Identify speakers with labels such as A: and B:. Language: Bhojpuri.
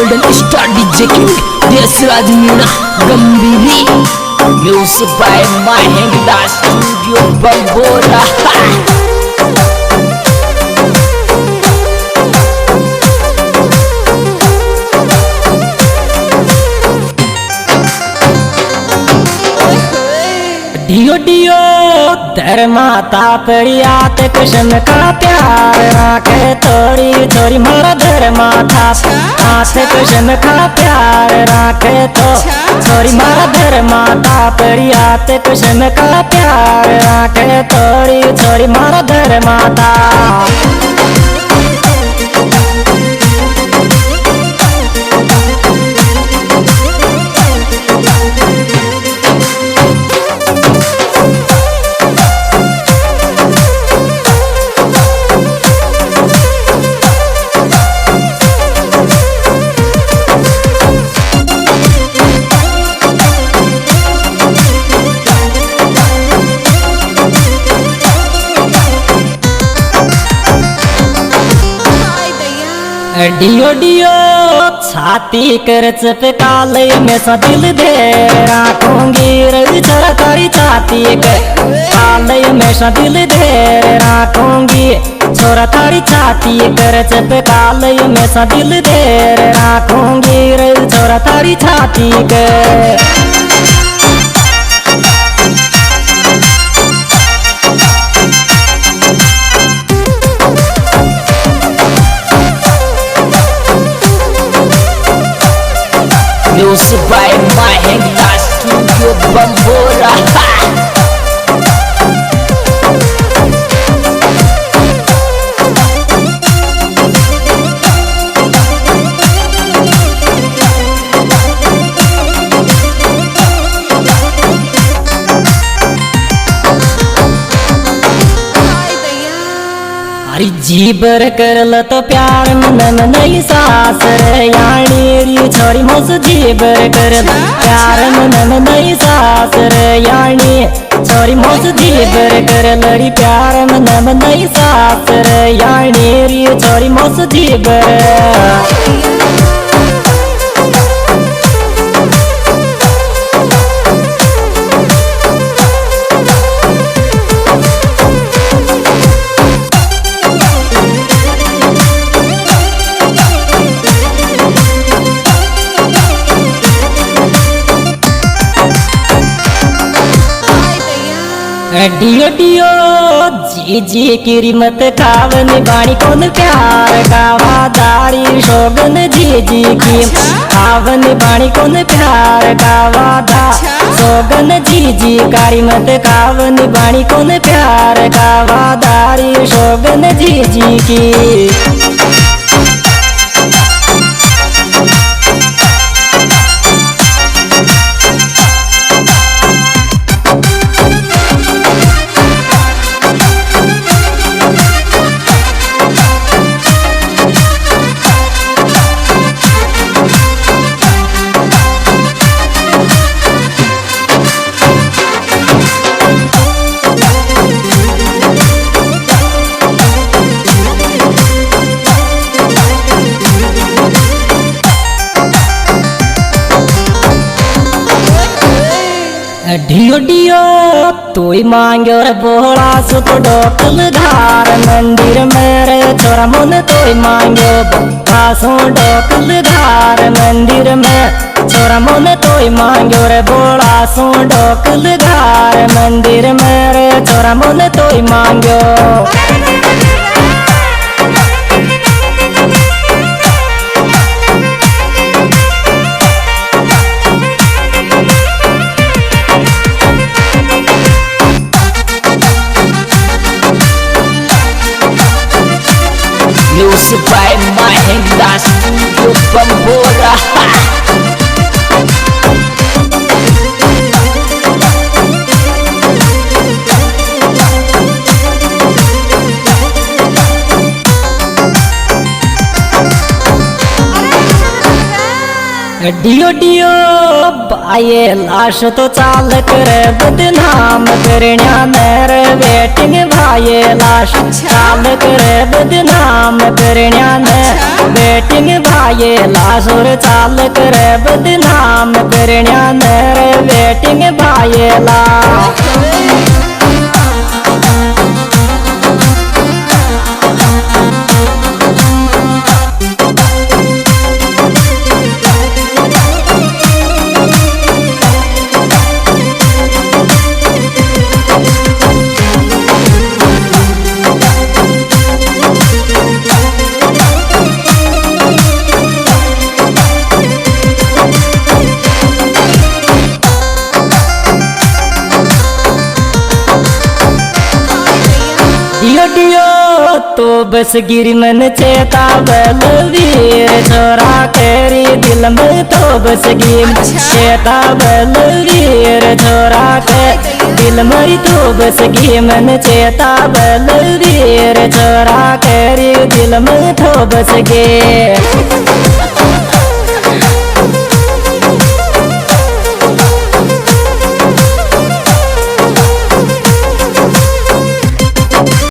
A: Golden star DJ king Deshraj Meena गंभीरी music by Mahendra studio Bambora. डियो डियो धर माता परिया ते कृष्ण का प्यार राखे तोरी छोरी मारा धर माता आते कृष्ण का प्यार राखे तो छोरी मारा धर माता परिया ते कृष्ण का प्यार राखे तोरी छोरी मारा धर माता। डियो डियो छाती कर चपकालय में सा दिल दे राखूंगी रवि चरा तारी छाती कर कालय में सा दिल दे राखूंगी छोरा तारी छाती कर चपकालय में सा दिल दे राखूंगी रवि छोरा तारी छाती कर। Music by Mahengla Studio Bambora। जीबर करल तो प्यार मन नहीं सास रे यानी छोरी मोस जीबर करल प्यार मन नहीं सास रे यानी छोरी मोस जीबर करल री प्यार मन नहीं सास रे यानी छोरी मोस जीबर। डियो डियो जी जी की मत खावन बाणी कौन प्यार गावादारी शोगन जी जी की खावन बाणी कौन प्यार गावादा शोगन जी जी कारी मत खावन बाणी कौन प्यार गावादारी शोगन जी जी की। डियो डियो तोई मांगो रे बोला सो तो डोकल धार मंदिर में रे छोरा मन तोई मांगो बासो डोकल धार मंदिर में छोरा मन तोई मांगो रे बोला सो डोकल धार मंदिर में रे छोरा मन तोई मांगो। Music by Mahengla Studio Bambora। डियो डियो बाये लाश तो चाल कर बदनाम करण्या नर वेटिंग भाये लाश चाल कर बदनाम करण्या न वेटिंग भाई भाये लासुर चाल करे बदनाम करण्या नर वेटिंग भायेला डियो तो बस गिरी मन चेता बलवीर छोरा केरी दिल में तो बस गिर चेता बलवीर छोरा के दिल में तो बस गिर मन चेता बलवीर छोरा केरी दिल में तो बस गे